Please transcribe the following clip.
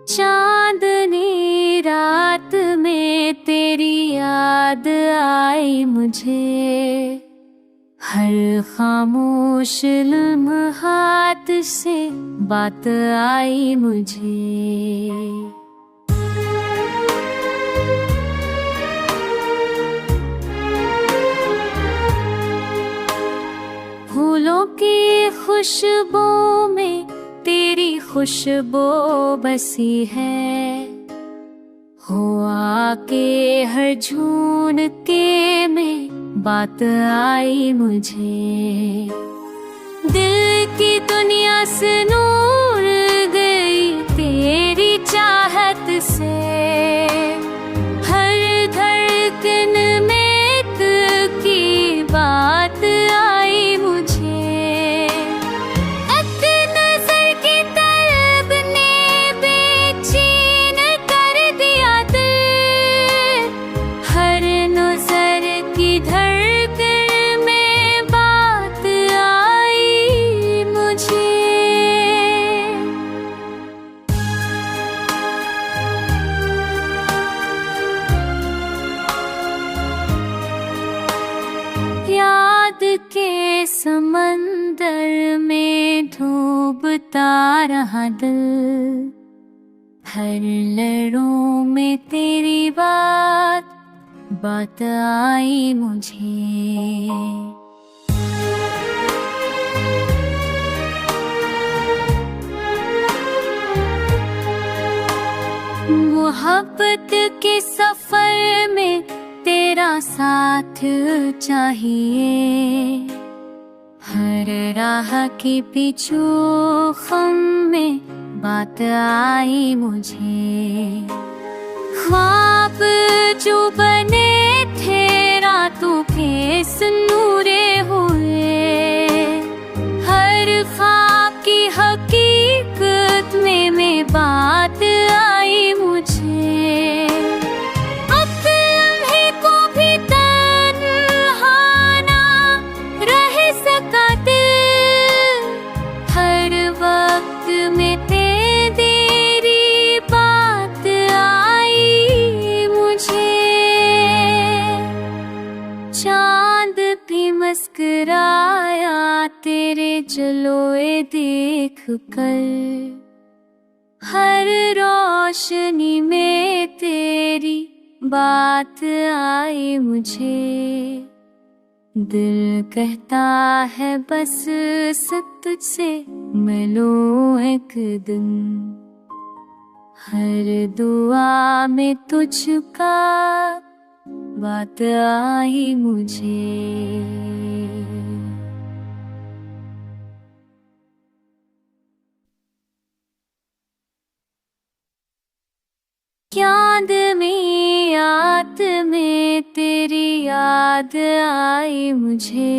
चांदनी रात में तेरी याद आई मुझे, हर खामोश लम्हात से बात आई मुझे। फूलों की खुशबू में तेरी खुशबू बसी है, हुआ के हर झूनके में बात आई मुझे। दिल की दुनिया से नूर गई तेरी चाहत से, हर धड़कन में एक की बात आई मुझे। एक नजर की तलब ने बेचैन कर दिया दिल, हर नजर की धड़कन में बात आई मुझे। याद के समंदर में डूबता रहा दिल, हर लहरों में तेरी बात आई मुझे। मोहब्बत के सफर में तेरा साथ चाहिए, हर राह के पीछू खम में बात आई मुझे। ख्वाब जो बने थे रातों के सुनूरे हुए, हर ख्वाब की हकीकत में बात आई मुझे। अब लम्हे को भी तन्हा ना रह सका दिल, हर वक्त में तेरी बात आई मुझे। चांद भी मुस्कुराया तेरे जलोए देख कर, हर रोशनी में तेरी बात आई मुझे। दिल कहता है बस तुझसे मिलूं एक दिन, हर दुआ में तुझका बात आई मुझे। चांद में रात में तेरी याद आई मुझे,